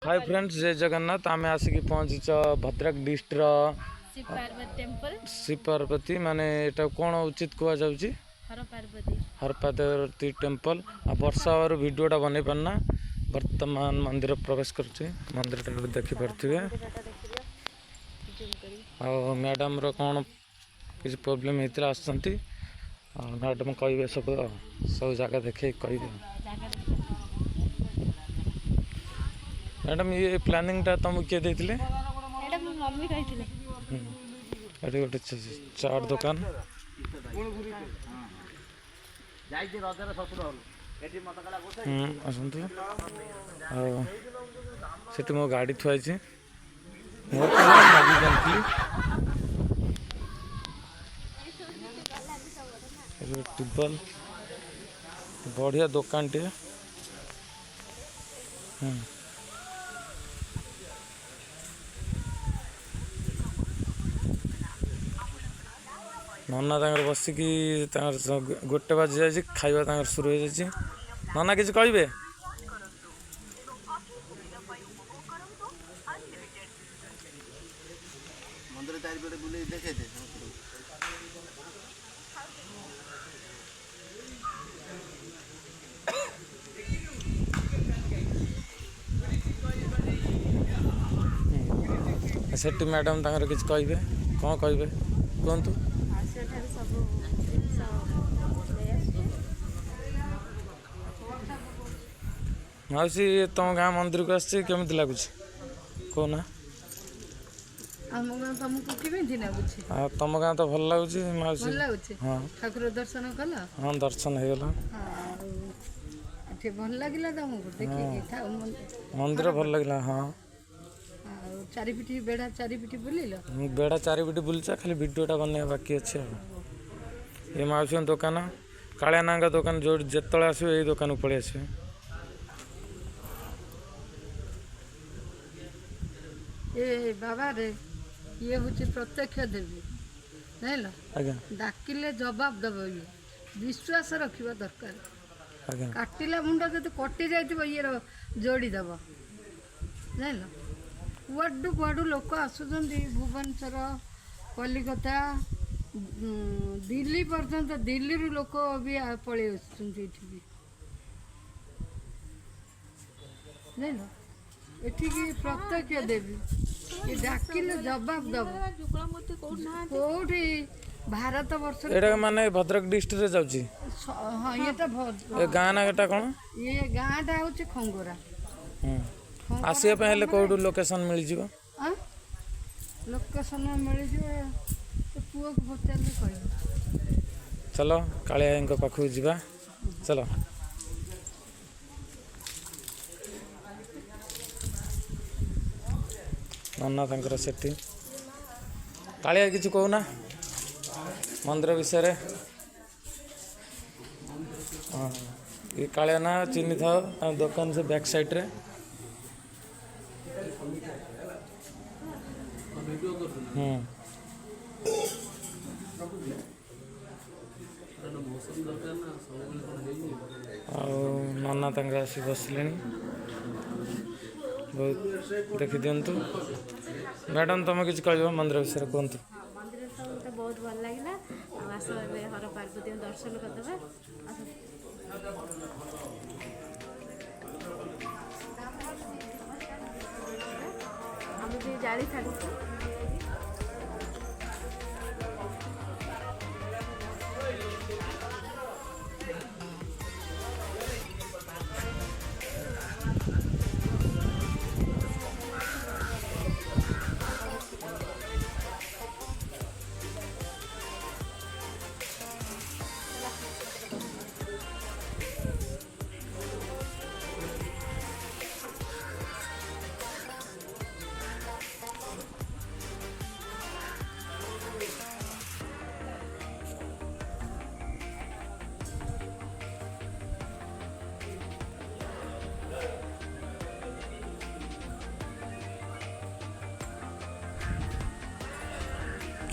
Hi friends, जय जगन्नाथ। आम आसिक पहुँच भद्रक डिस्ट्रिक्ट श्री पार्वती माने एटा कौन उचित कह जाउची हर पार्वती टेम्पल। आ वर्षा और वीडियोटा बन पारना वर्तमान मंदिर प्रवेश कर मंदिर देखी पारे। मैडम कौन किसी प्रोब्लेम होता आसती मैडम कहे सब सब जगह देखे कह मैडम ये प्लानिंग टा तुमको किए देथिले? एटा मो मम्मी कहिथिले। एटी गोटे चाट दुकान जाइए रजर ससुर एटी मतकला गोटे आसतु सेठी मो गाड़ी थुआइछि मोर मागी जानथि टिबल बढ़िया दुकान टे। नना बसिकी गोटे बाजी जाए खाଇବା शुरू हो जाए। नना किसी कहे मंदिर चारिपटे बुले देखे दे सेठी मैडम किसी कहे कौन कहे कहतु? मौसी तुम गाँ मंदिर को आसी केमी लगुच कहना? तुम गाँ तो भल लगुच मौसी? हाँ ठाकुर दर्शन कल? हाँ दर्शन हो गला। भल लगिला तुमको देखिए मंदिर भल लगिला। हाँ चारिपिटी बेड़ा चारिपिटी बुलिल? बेड़ा चारिपिटी बुलचा खाली वीडियोटा बनवा बाकी अच्छे। ये मौसी दुकान कालिया ना दुकान जो जिते आसो यही दुकान को पलि आसो। ए बाबा रे ये हूँ प्रत्यक्ष देवी जान डाकिले जवाब दब ये विश्वास रखा दरकार। काटिला मुंड जो कटि जाइए ये जोड़ीदेव जान कुआडू कुआडू लोक आसुँच भुवनेश्वर कलिकता दिल्ली पर्यंत दिल्ली रू लोक भी पलि आसुँच जान एठी प्रत्यक्ष देवी ये डाकिले जवाब दब कोठी भारत वर्ष एटा माने भद्रक डिस्ट्रिक्ट रे जाउची। हाँ ये तो ए गाँ ना एटा कोन? ये गाँटा हूँ खंगोरा। आसिया पे हेले कोडू लोकेशन मिल जिवो? लोकेशन मिल जिवो तो पुओ को पचारले कहि। चलो कालिया इनका पाखु जिबा चलो। नन्ना तंकर सेठी कालिया किसी कहना मंदिर विषय? हाँ ये कालिया ना चिन्ह था दुकान से बैक साइड रे। नना आसी बसले बहुत देखी दिंतु। मैडम तुम किसी कह मंदिर विषय कहतु? मंदिर सब तो बहुत भल लगे आस हर पार्वती दर्शन करदे आम भी जाड़ी छाड़ी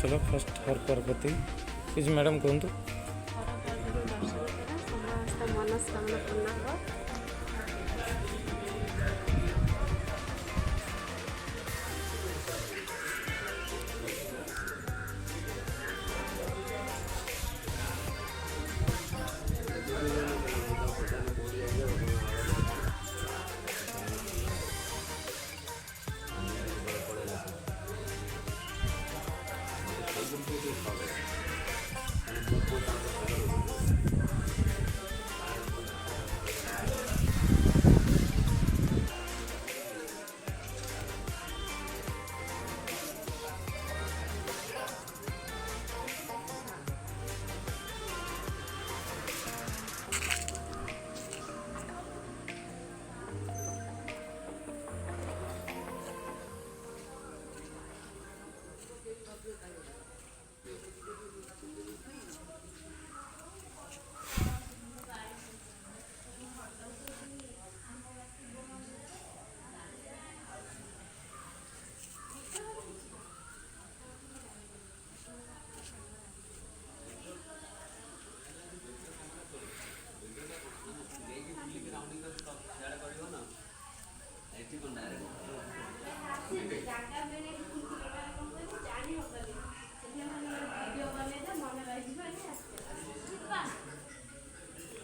चलो फर्स्ट हर पार्वती किसी मैडम कहतु? मनस्कामना पूर्ण हो।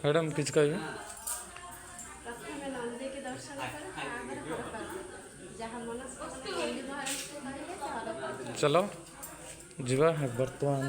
मैडम किस कहे प्रथमे नंदी के दर्शन करें जहाँ मन चलो जीवा बर्तमान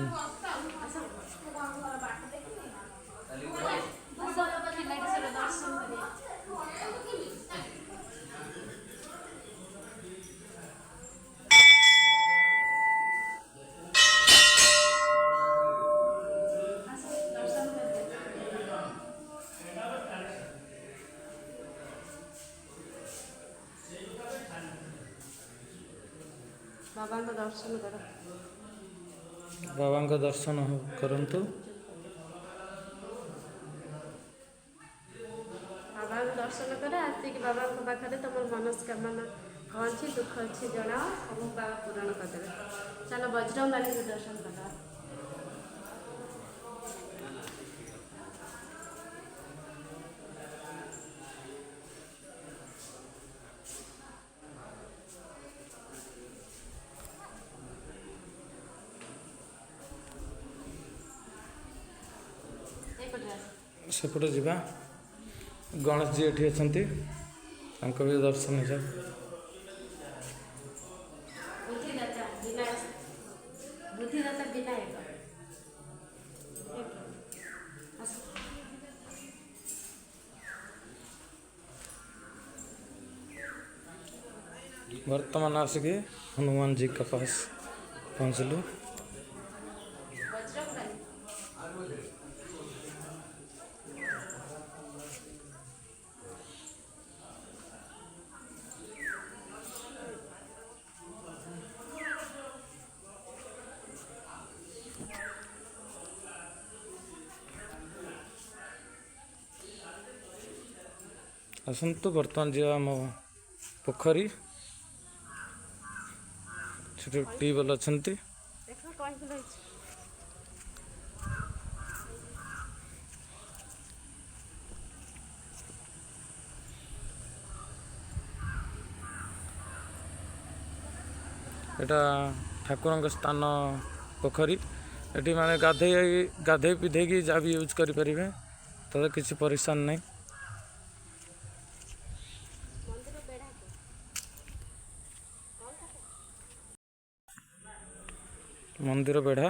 बाबा का दर्शन करो बाबा दर्शन करंतु बाबा दर्शन कर आसिक बाबा पाखे तुम मनस्कामना कौन अच्छी दुख अच्छी जनाओ सब बाबा पूरण करदेवे चलो बजरंग बाली के दर्शन कर सेपटे जीवा गणेश जी एठी अछंती तांको भी दर्शन हो जाए बुद्धिदाता विनायक बुद्धिदाता विनायक वर्तमान आसिके हनुमान जी के पास पहुँचलु बजरंग बाली आसतु बर्तमान जी आम पोखरी छोटे ट्यूबवेल अच्छी देख कौन फुल है एटा ठाकुर स्थान पोखरी एटी माने गाधे पिधे की जहाँ भी यूज करें तो किसी परेशान नहीं मंदिर बेढ़ा मंदिर बेढ़ा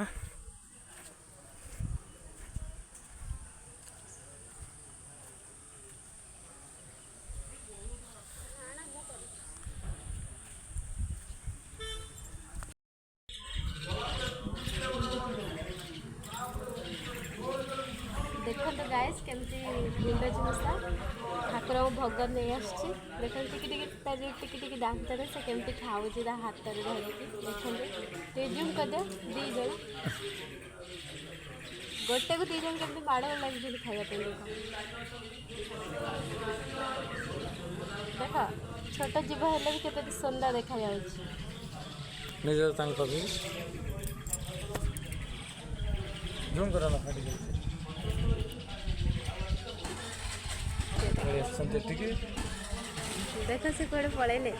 देखो तो गाइस केमती गुंडज मशा ठाकुर भोग नहीं आसची देखो टिकी दांत से केमती खाऊँ हाथ में धरिकी देखते जूम कर दे दी जन गोटे को दी जन केमती माड़ लगे खावाप देख छोट जीव हेल्ले भी केते सुंदर देखा निज भी जूम करा फाटी जाए देख से कड़े पलैले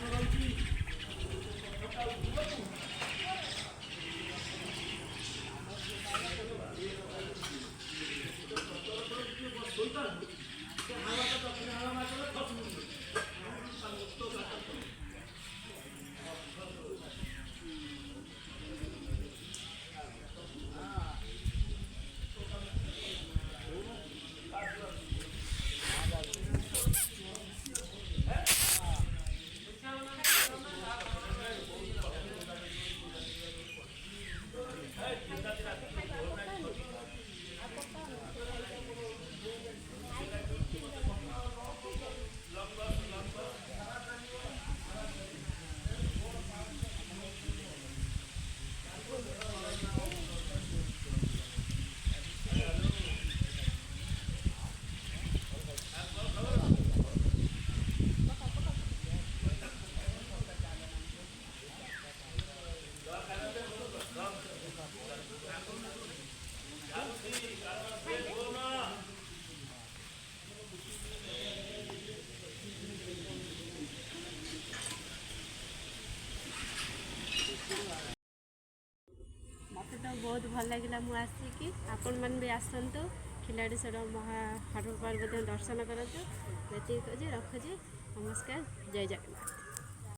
बहुत भल लगे मुझे आसिकी आपण मैंने भी आसतु खिलाड़ीश्वर हर पार्वती दर्शन करूँ ये रखुचे नमस्कार जय जगन्नाथ।